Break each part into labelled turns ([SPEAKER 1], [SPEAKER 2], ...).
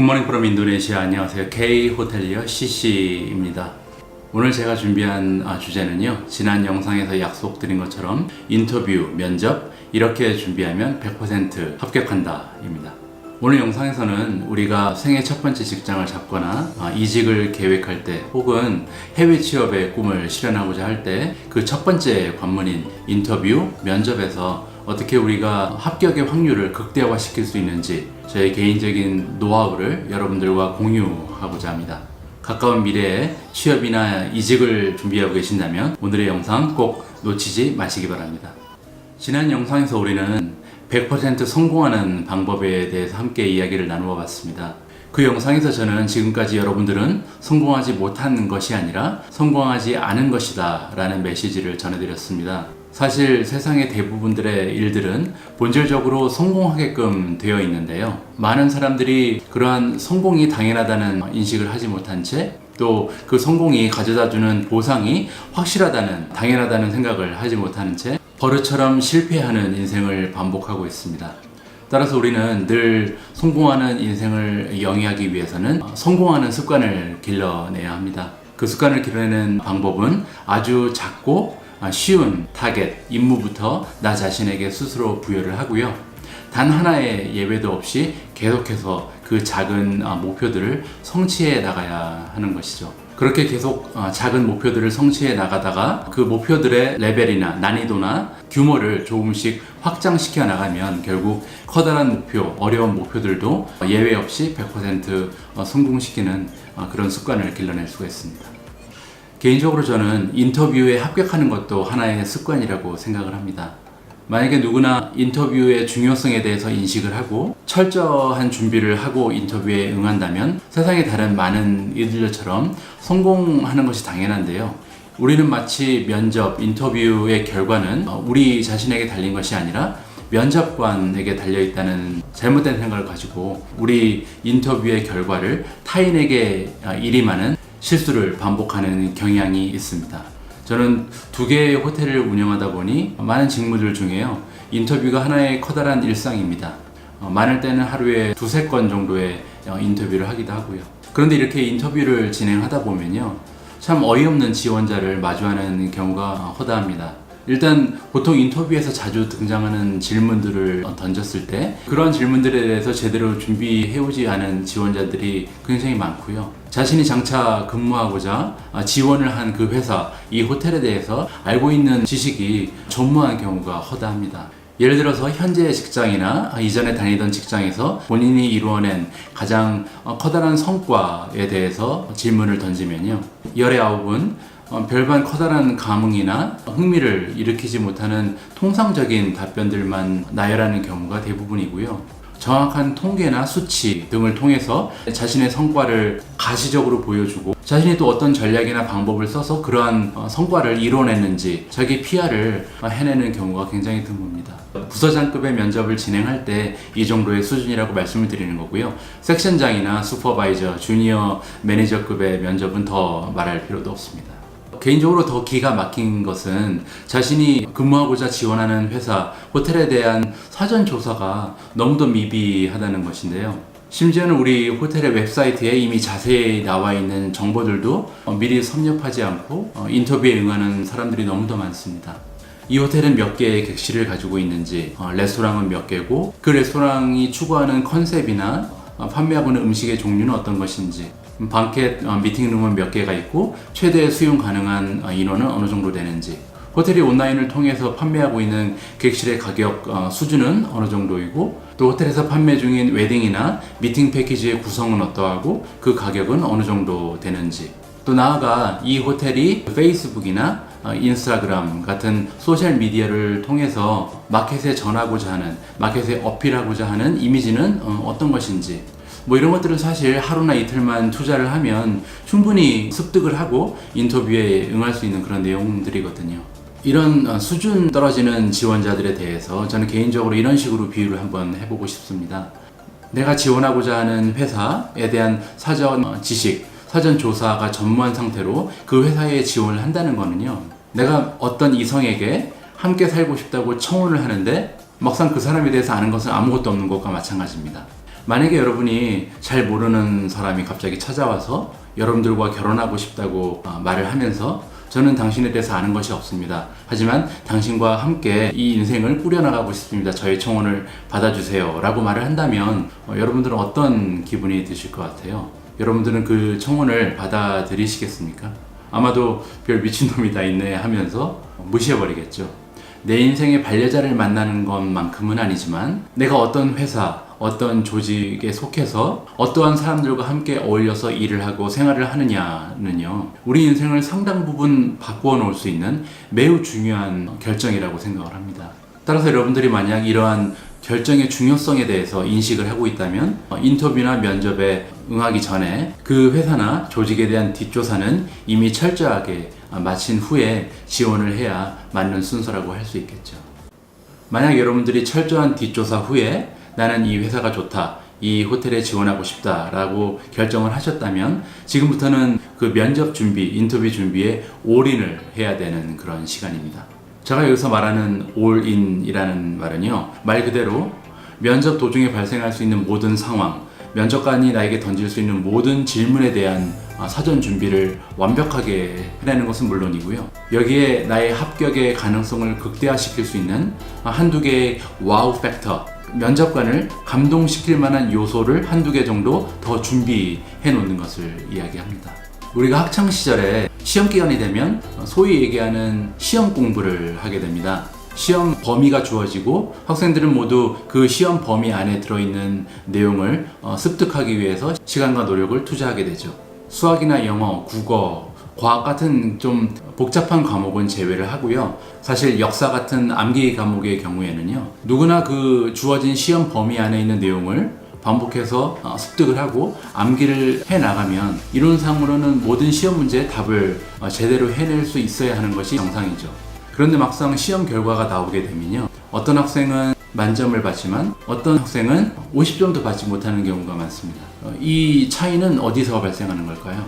[SPEAKER 1] 굿모닝 프롬 인도네시아. 안녕하세요. K 호텔리어 CC입니다. 오늘 제가 준비한 주제는요, 지난 영상에서 약속드린 것처럼 인터뷰, 면접 이렇게 준비하면 100% 합격한다 입니다. 오늘 영상에서는 우리가 생애 첫 번째 직장을 잡거나 이직을 계획할 때, 혹은 해외 취업의 꿈을 실현하고자 할 때 그 첫 번째 관문인 인터뷰, 면접에서 어떻게 우리가 합격의 확률을 극대화시킬 수 있는지 저의 개인적인 노하우를 여러분들과 공유하고자 합니다. 가까운 미래에 취업이나 이직을 준비하고 계신다면 오늘의 영상 꼭 놓치지 마시기 바랍니다. 지난 영상에서 우리는 100% 성공하는 방법에 대해서 함께 이야기를 나누어 봤습니다. 그 영상에서 저는 지금까지 여러분들은 성공하지 못한 것이 아니라 성공하지 않은 것이다 라는 메시지를 전해드렸습니다. 사실 세상의 대부분들의 일들은 본질적으로 성공하게끔 되어 있는데요, 많은 사람들이 그러한 성공이 당연하다는 인식을 하지 못한 채, 또 그 성공이 가져다주는 보상이 확실하다는, 당연하다는 생각을 하지 못하는 채 버릇처럼 실패하는 인생을 반복하고 있습니다. 따라서 우리는 늘 성공하는 인생을 영위하기 위해서는 성공하는 습관을 길러내야 합니다. 그 습관을 길러내는 방법은 아주 작고 쉬운 타겟, 임무부터 나 자신에게 스스로 부여를 하고요, 단 하나의 예외도 없이 계속해서 그 작은 목표들을 성취해 나가야 하는 것이죠. 그렇게 계속 작은 목표들을 성취해 나가다가 그 목표들의 레벨이나 난이도나 규모를 조금씩 확장시켜 나가면 결국 커다란 목표, 어려운 목표들도 예외 없이 100% 성공시키는 그런 습관을 길러낼 수가 있습니다. 개인적으로 저는 인터뷰에 합격하는 것도 하나의 습관이라고 생각을 합니다. 만약에 누구나 인터뷰의 중요성에 대해서 인식을 하고 철저한 준비를 하고 인터뷰에 응한다면 세상의 다른 많은 이들처럼 성공하는 것이 당연한데요, 우리는 마치 면접, 인터뷰의 결과는 우리 자신에게 달린 것이 아니라 면접관에게 달려있다는 잘못된 생각을 가지고 우리 인터뷰의 결과를 타인에게 일임하는 실수를 반복하는 경향이 있습니다. 저는 2개의 호텔을 운영하다 보니 많은 직무들 중에요, 인터뷰가 하나의 커다란 일상입니다. 많을 때는 하루에 2-3건 정도의 인터뷰를 하기도 하고요. 그런데 이렇게 인터뷰를 진행하다 보면요, 참 어이없는 지원자를 마주하는 경우가 허다합니다. 일단 보통 인터뷰에서 자주 등장하는 질문들을 던졌을 때 그러한 질문들에 대해서 제대로 준비해오지 않은 지원자들이 굉장히 많고요, 자신이 장차 근무하고자 지원을 한 그 회사, 이 호텔에 대해서 알고 있는 지식이 전무한 경우가 허다합니다. 예를 들어서 현재 직장이나 이전에 다니던 직장에서 본인이 이루어낸 가장 커다란 성과에 대해서 질문을 던지면요, 열의 9은 별반 커다란 감흥이나 흥미를 일으키지 못하는 통상적인 답변들만 나열하는 경우가 대부분이고요, 정확한 통계나 수치 등을 통해서 자신의 성과를 가시적으로 보여주고 자신이 또 어떤 전략이나 방법을 써서 그러한 성과를 이뤄냈는지 자기 PR을 해내는 경우가 굉장히 드뭅니다. 부서장급의 면접을 진행할 때 이 정도의 수준이라고 말씀을 드리는 거고요, 섹션장이나 슈퍼바이저, 주니어 매니저급의 면접은 더 말할 필요도 없습니다. 개인적으로 더 기가 막힌 것은 자신이 근무하고자 지원하는 회사, 호텔에 대한 사전 조사가 너무도 미비하다는 것인데요, 심지어는 우리 호텔의 웹사이트에 이미 자세히 나와 있는 정보들도 미리 섭렵하지 않고 인터뷰에 응하는 사람들이 너무도 많습니다. 이 호텔은 몇 개의 객실을 가지고 있는지, 레스토랑은 몇 개고, 그 레스토랑이 추구하는 컨셉이나 판매하고 있는 음식의 종류는 어떤 것인지, 방켓 미팅룸은 몇 개가 있고 최대 수용 가능한 인원은 어느 정도 되는지, 호텔이 온라인을 통해서 판매하고 있는 객실의 가격 수준은 어느 정도이고, 또 호텔에서 판매 중인 웨딩이나 미팅 패키지의 구성은 어떠하고 그 가격은 어느 정도 되는지, 또 나아가 이 호텔이 페이스북이나 인스타그램 같은 소셜미디어를 통해서 마켓에 전하고자 하는, 마켓에 어필하고자 하는 이미지는 어떤 것인지, 이런 것들은 사실 하루나 이틀만 투자를 하면 충분히 습득을 하고 인터뷰에 응할 수 있는 그런 내용들이거든요. 이런 수준 떨어지는 지원자들에 대해서 저는 개인적으로 이런 식으로 비유를 한번 해보고 싶습니다. 내가 지원하고자 하는 회사에 대한 사전 지식, 사전 조사가 전무한 상태로 그 회사에 지원을 한다는 거는요, 내가 어떤 이성에게 함께 살고 싶다고 청혼을 하는데 막상 그 사람에 대해서 아는 것은 아무것도 없는 것과 마찬가지입니다. 만약에 여러분이 잘 모르는 사람이 갑자기 찾아와서 여러분들과 결혼하고 싶다고 말을 하면서 저는 당신에 대해서 아는 것이 없습니다. 하지만 당신과 함께 이 인생을 꾸려나가고 싶습니다. 저의 청혼을 받아주세요. 라고 말을 한다면 여러분들은 어떤 기분이 드실 것 같아요? 여러분들은 그 청혼을 받아들이시겠습니까? 아마도 별 미친놈이 다 있네 하면서 무시해버리겠죠. 내 인생의 반려자를 만나는 것만큼은 아니지만 내가 어떤 회사, 어떤 조직에 속해서 어떠한 사람들과 함께 어울려서 일을 하고 생활을 하느냐는요, 우리 인생을 상당 부분 바꾸어 놓을 수 있는 매우 중요한 결정이라고 생각을 합니다. 따라서 여러분들이 만약 이러한 결정의 중요성에 대해서 인식을 하고 있다면 인터뷰나 면접에 응하기 전에 그 회사나 조직에 대한 뒷조사는 이미 철저하게 마친 후에 지원을 해야 맞는 순서라고 할 수 있겠죠. 만약 여러분들이 철저한 뒷조사 후에 나는 이 회사가 좋다, 이 호텔에 지원하고 싶다 라고 결정을 하셨다면 지금부터는 그 면접 준비, 인터뷰 준비에 올인을 해야 되는 그런 시간입니다. 제가 여기서 말하는 올인이라는 말은요, 말 그대로 면접 도중에 발생할 수 있는 모든 상황, 면접관이 나에게 던질 수 있는 모든 질문에 대한 사전 준비를 완벽하게 해내는 것은 물론이고요. 여기에 나의 합격의 가능성을 극대화시킬 수 있는 한두 개의 와우 팩터, 면접관을 감동시킬 만한 요소를 한두 개 정도 더 준비해 놓는 것을 이야기합니다. 우리가 학창 시절에 시험 기간이 되면 소위 얘기하는 시험 공부를 하게 됩니다. 시험 범위가 주어지고 학생들은 모두 그 시험 범위 안에 들어있는 내용을 습득하기 위해서 시간과 노력을 투자하게 되죠. 수학이나 영어, 국어, 과학 같은 좀 복잡한 과목은 제외를 하고요. 사실 역사 같은 암기 과목의 경우에는요, 누구나 그 주어진 시험 범위 안에 있는 내용을 반복해서 습득을 하고 암기를 해나가면 이론상으로는 모든 시험 문제의 답을 제대로 해낼 수 있어야 하는 것이 정상이죠. 그런데 막상 시험 결과가 나오게 되면요, 어떤 학생은 만점을 받지만 어떤 학생은 50점도 받지 못하는 경우가 많습니다. 이 차이는 어디서 발생하는 걸까요?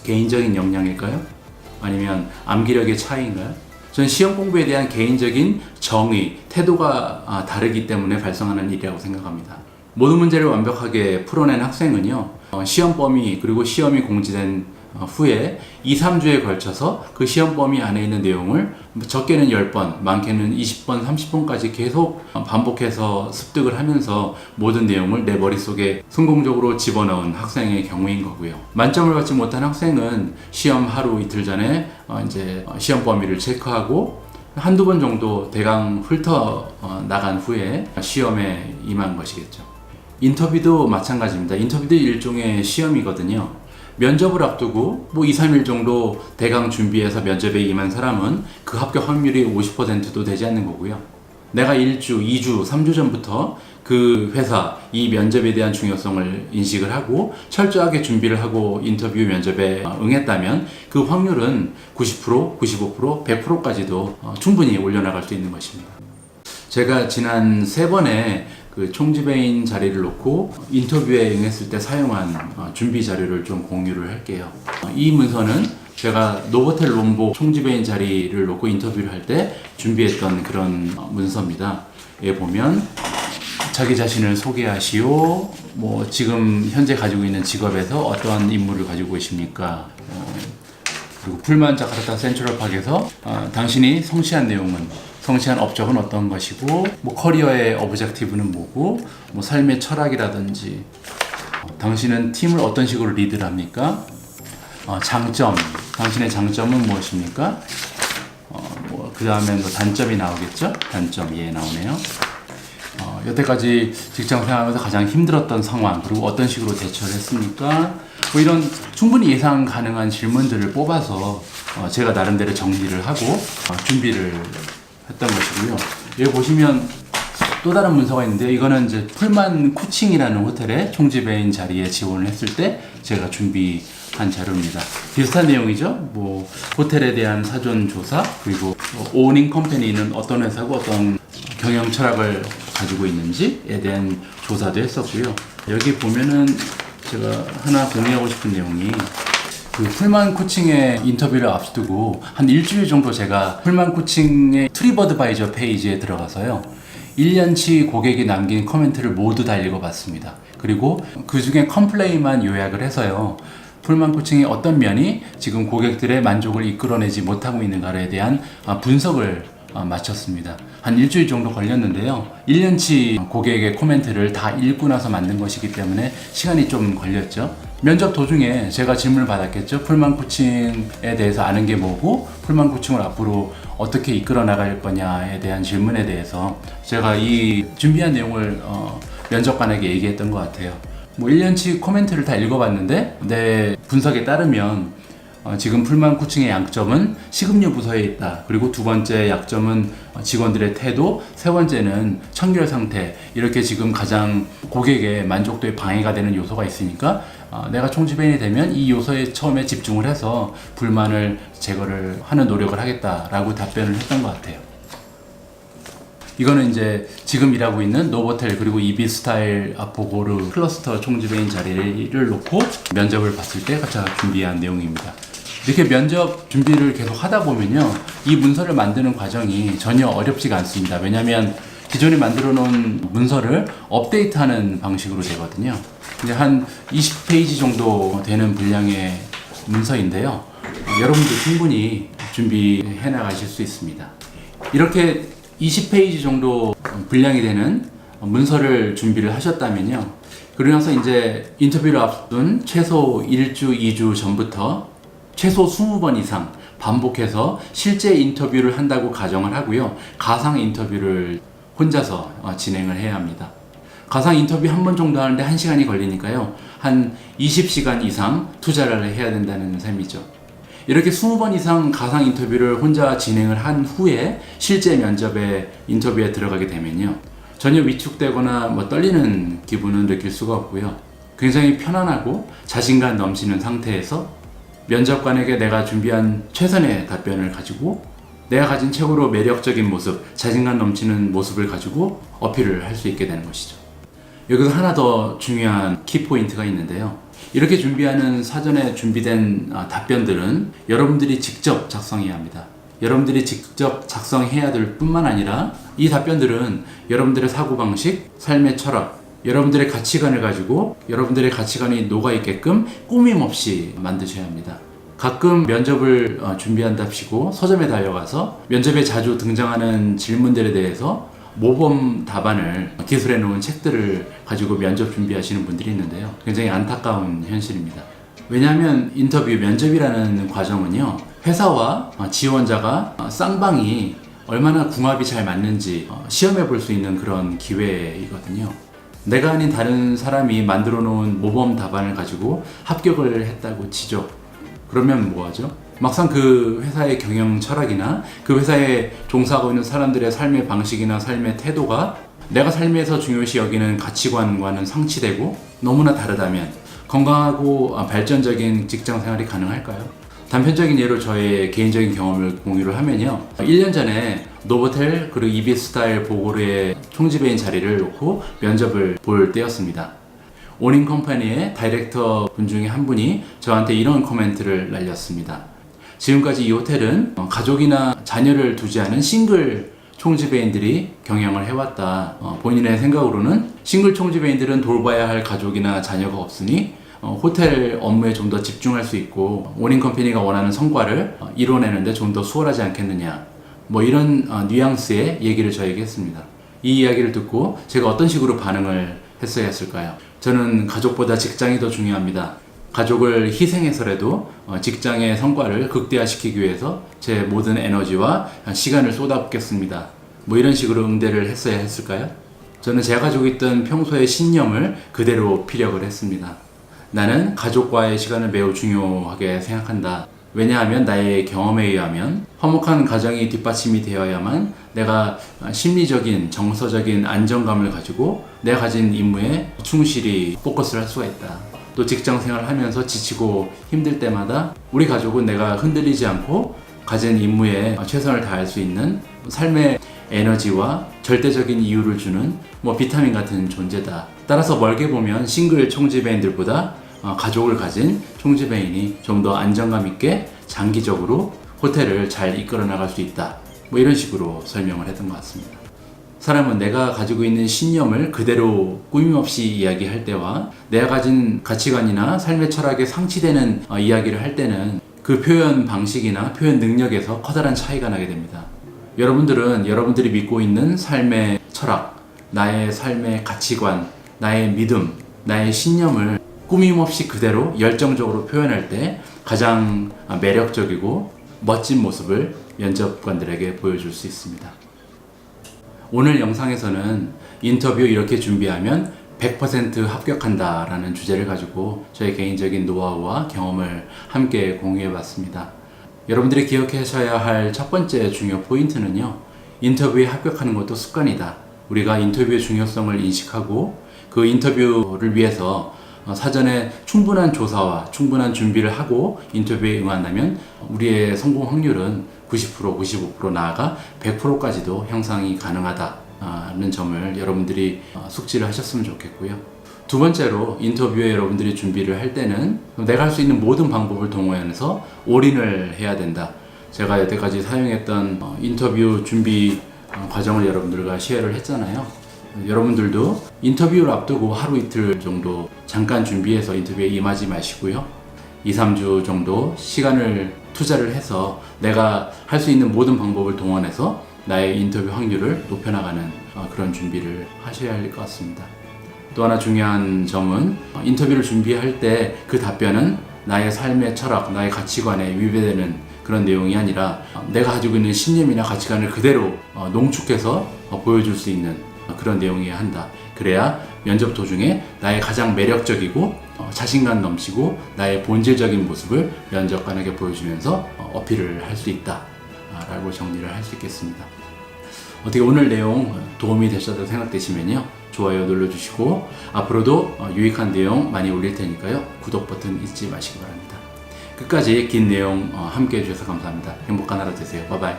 [SPEAKER 1] 개인적인 역량일까요? 아니면 암기력의 차이인가요? 저는 시험 공부에 대한 개인적인 정의, 태도가 다르기 때문에 발생하는 일이라고 생각합니다. 모든 문제를 완벽하게 풀어낸 학생은요, 시험 범위 그리고 시험이 공지된 후에 2, 3주에 걸쳐서 그 시험 범위 안에 있는 내용을 적게는 10번, 많게는 20번, 30번까지 계속 반복해서 습득을 하면서 모든 내용을 내 머릿속에 성공적으로 집어넣은 학생의 경우인 거고요. 만점을 받지 못한 학생은 시험 하루 이틀 전에 이제 시험 범위를 체크하고 한두 번 정도 대강 훑어 나간 후에 시험에 임한 것이겠죠. 인터뷰도 마찬가지입니다. 인터뷰도 일종의 시험이거든요. 면접을 앞두고 2, 3일 정도 대강 준비해서 면접에 임한 사람은 그 합격 확률이 50%도 되지 않는 거고요. 내가 1주, 2주, 3주 전부터 그 회사, 이 면접에 대한 중요성을 인식을 하고 철저하게 준비를 하고 인터뷰 면접에 응했다면 그 확률은 90%, 95%, 100%까지도 충분히 올려나갈 수 있는 것입니다. 제가 지난 3번의 그 총지배인 자리를 놓고 인터뷰에 응했을 때 사용한 준비 자료를 좀 공유를 할게요. 이 문서는 제가 노보텔 롬보 총지배인 자리를 놓고 인터뷰를 할 때 준비했던 그런 문서입니다. 여기 보면 자기 자신을 소개하시오, 지금 현재 가지고 있는 직업에서 어떠한 임무를 가지고 계십니까? 그리고 풀만 자카르타 센트럴파크에서 당신이 성취한 업적은 어떤 것이고, 커리어의 오브젝티브는 뭐고, 삶의 철학이라든지, 당신은 팀을 어떤 식으로 리드를 합니까? 당신의 장점은 무엇입니까? 그 다음에 단점이 나오겠죠? 단점, 나오네요. 여태까지 직장 생활하면서 가장 힘들었던 상황, 그리고 어떤 식으로 대처를 했습니까? 이런 충분히 예상 가능한 질문들을 뽑아서 제가 나름대로 정리를 하고 준비를 했던 것이고요. 여기 보시면 또 다른 문서가 있는데, 이거는 이제 풀만 쿠칭이라는 호텔의 총지배인 자리에 지원을 했을 때 제가 준비한 자료입니다. 비슷한 내용이죠. 호텔에 대한 사전 조사, 그리고 오닝 컴퍼니는 어떤 회사고 어떤 경영 철학을 가지고 있는지에 대한 조사도 했었고요. 여기 보면은 제가 하나 공유하고 싶은 내용이, 그 풀만 코칭의 인터뷰를 앞두고 한 일주일 정도 제가 풀만 코칭의 트립어드바이저 페이지에 들어가서요, 1년치 고객이 남긴 코멘트를 모두 다 읽어봤습니다. 그리고 그 중에 컴플레인만 요약을 해서요. 풀만 코칭의 어떤 면이 지금 고객들의 만족을 이끌어내지 못하고 있는가에 대한 분석을 마쳤습니다. 한 일주일 정도 걸렸는데요. 1년치 고객의 코멘트를 다 읽고 나서 만든 것이기 때문에 시간이 좀 걸렸죠. 면접 도중에 제가 질문을 받았겠죠. 풀만 코칭에 대해서 아는 게 뭐고 풀만 코칭을 앞으로 어떻게 이끌어 나갈 거냐에 대한 질문에 대해서 제가 이 준비한 내용을 면접관에게 얘기했던 것 같아요. 1년치 코멘트를 다 읽어봤는데 내 분석에 따르면 지금 풀만 코칭의 양점은 식음료 부서에 있다. 그리고 두 번째 약점은 직원들의 태도, 세 번째는 청결 상태. 이렇게 지금 가장 고객의 만족도에 방해가 되는 요소가 있으니까 내가 총지배인이 되면 이 요소에 처음에 집중을 해서 불만을 제거를 하는 노력을 하겠다라고 답변을 했던 것 같아요. 이거는 이제 지금 일하고 있는 노보텔 그리고 이비스타일 보고르 클러스터 총지배인 자리를 놓고 면접을 봤을 때 제가 준비한 내용입니다. 이렇게 면접 준비를 계속 하다 보면요, 이 문서를 만드는 과정이 전혀 어렵지가 않습니다. 왜냐하면 기존에 만들어 놓은 문서를 업데이트하는 방식으로 되거든요. 이제 한 20페이지 정도 되는 분량의 문서인데요. 여러분도 충분히 준비해 나가실 수 있습니다. 이렇게 20페이지 정도 분량이 되는 문서를 준비를 하셨다면요. 그러고 나서 이제 인터뷰를 앞둔 최소 1주, 2주 전부터 최소 20번 이상 반복해서 실제 인터뷰를 한다고 가정을 하고요. 가상 인터뷰를 혼자서 진행을 해야 합니다. 가상 인터뷰 한 번 정도 하는데 1시간이 걸리니까요. 한 20시간 이상 투자를 해야 된다는 셈이죠. 이렇게 20번 이상 가상 인터뷰를 혼자 진행을 한 후에 실제 인터뷰에 들어가게 되면요. 전혀 위축되거나 떨리는 기분은 느낄 수가 없고요. 굉장히 편안하고 자신감 넘치는 상태에서 면접관에게 내가 준비한 최선의 답변을 가지고 내가 가진 최고로 매력적인 모습, 자신감 넘치는 모습을 가지고 어필을 할 수 있게 되는 것이죠. 여기서 하나 더 중요한 키포인트가 있는데요. 이렇게 준비하는 사전에 준비된 답변들은 여러분들이 직접 작성해야 합니다. 여러분들이 직접 작성해야 될 뿐만 아니라 이 답변들은 여러분들의 사고방식, 삶의 철학, 여러분들의 가치관을 가지고 여러분들의 가치관이 녹아있게끔 꾸밈없이 만드셔야 합니다. 가끔 면접을 준비한답시고 서점에 달려가서 면접에 자주 등장하는 질문들에 대해서 모범 답안을 기술해 놓은 책들을 가지고 면접 준비하시는 분들이 있는데요. 굉장히 안타까운 현실입니다. 왜냐하면 면접이라는 과정은요, 회사와 지원자가 쌍방이 얼마나 궁합이 잘 맞는지 시험해 볼 수 있는 그런 기회이거든요. 내가 아닌 다른 사람이 만들어 놓은 모범 답안을 가지고 합격을 했다고 치죠. 그러면 뭐하죠? 막상 그 회사의 경영 철학이나 그 회사에 종사하고 있는 사람들의 삶의 방식이나 삶의 태도가 내가 삶에서 중요시 여기는 가치관과는 상치되고 너무나 다르다면 건강하고 발전적인 직장 생활이 가능할까요? 단편적인 예로 저의 개인적인 경험을 공유를 하면요. 1년 전에 노보텔 그리고 이비스타일 보고르의 총지배인 자리를 놓고 면접을 볼 때였습니다. 오닝 컴퍼니의 다이렉터 분 중에 한 분이 저한테 이런 코멘트를 날렸습니다. 지금까지 이 호텔은 가족이나 자녀를 두지 않은 싱글 총지배인들이 경영을 해왔다. 본인의 생각으로는 싱글 총지배인들은 돌봐야 할 가족이나 자녀가 없으니 호텔 업무에 좀 더 집중할 수 있고 오닝 컴퍼니가 원하는 성과를 이뤄내는데 좀 더 수월하지 않겠느냐. 이런 뉘앙스의 얘기를 저에게 했습니다. 이 이야기를 듣고 제가 어떤 식으로 반응을 했어야 했을까요? 저는 가족보다 직장이 더 중요합니다. 가족을 희생해서라도 직장의 성과를 극대화시키기 위해서 제 모든 에너지와 시간을 쏟아붓겠습니다. 이런 식으로 응대를 했어야 했을까요? 저는 제가 가지고 있던 평소의 신념을 그대로 피력을 했습니다. 나는 가족과의 시간을 매우 중요하게 생각한다. 왜냐하면 나의 경험에 의하면 화목한 가정이 뒷받침이 되어야만 내가 심리적인, 정서적인 안정감을 가지고 내가 가진 임무에 충실히 포커스를 할 수가 있다. 또 직장 생활을 하면서 지치고 힘들 때마다 우리 가족은 내가 흔들리지 않고 가진 임무에 최선을 다할 수 있는 삶의 에너지와 절대적인 이유를 주는 비타민 같은 존재다. 따라서 멀게 보면 싱글 총지배인들보다 가족을 가진 총지배인이 좀 더 안정감 있게 장기적으로 호텔을 잘 이끌어 나갈 수 있다. 이런 식으로 설명을 했던 것 같습니다. 사람은 내가 가지고 있는 신념을 그대로 꾸밈없이 이야기할 때와 내가 가진 가치관이나 삶의 철학에 상치되는 이야기를 할 때는 그 표현 방식이나 표현 능력에서 커다란 차이가 나게 됩니다. 여러분들은 여러분들이 믿고 있는 삶의 철학, 나의 삶의 가치관, 나의 믿음, 나의 신념을 꾸밈없이 그대로 열정적으로 표현할 때 가장 매력적이고 멋진 모습을 면접관들에게 보여줄 수 있습니다. 오늘 영상에서는 인터뷰 이렇게 준비하면 100% 합격한다 라는 주제를 가지고 저의 개인적인 노하우와 경험을 함께 공유해 봤습니다. 여러분들이 기억하셔야 할 첫 번째 중요 포인트는요, 인터뷰에 합격하는 것도 습관이다. 우리가 인터뷰의 중요성을 인식하고 그 인터뷰를 위해서 사전에 충분한 조사와 충분한 준비를 하고 인터뷰에 응한다면 우리의 성공 확률은 90%, 95% 나아가 100%까지도 향상이 가능하다는 점을 여러분들이 숙지를 하셨으면 좋겠고요. 두 번째로 인터뷰에 여러분들이 준비를 할 때는 내가 할 수 있는 모든 방법을 동원해서 올인을 해야 된다. 제가 여태까지 사용했던 인터뷰 준비 과정을 여러분들과 쉐어를 했잖아요. 여러분들도 인터뷰를 앞두고 하루 이틀 정도 잠깐 준비해서 인터뷰에 임하지 마시고요. 2, 3주 정도 시간을 투자를 해서 내가 할 수 있는 모든 방법을 동원해서 나의 인터뷰 확률을 높여나가는 그런 준비를 하셔야 할 것 같습니다. 또 하나 중요한 점은 인터뷰를 준비할 때 그 답변은 나의 삶의 철학, 나의 가치관에 위배되는 그런 내용이 아니라 내가 가지고 있는 신념이나 가치관을 그대로 농축해서 보여줄 수 있는 그런 내용이어야 한다. 그래야 면접 도중에 나의 가장 매력적이고 자신감 넘치고 나의 본질적인 모습을 면접관에게 보여주면서 어필을 할 수 있다 라고 정리를 할 수 있겠습니다. 어떻게 오늘 내용 도움이 되셨다고 생각되시면요, 좋아요 눌러주시고 앞으로도 유익한 내용 많이 올릴 테니까요, 구독 버튼 잊지 마시기 바랍니다. 끝까지 긴 내용 함께 해주셔서 감사합니다. 행복한 하루 되세요. 바이바이.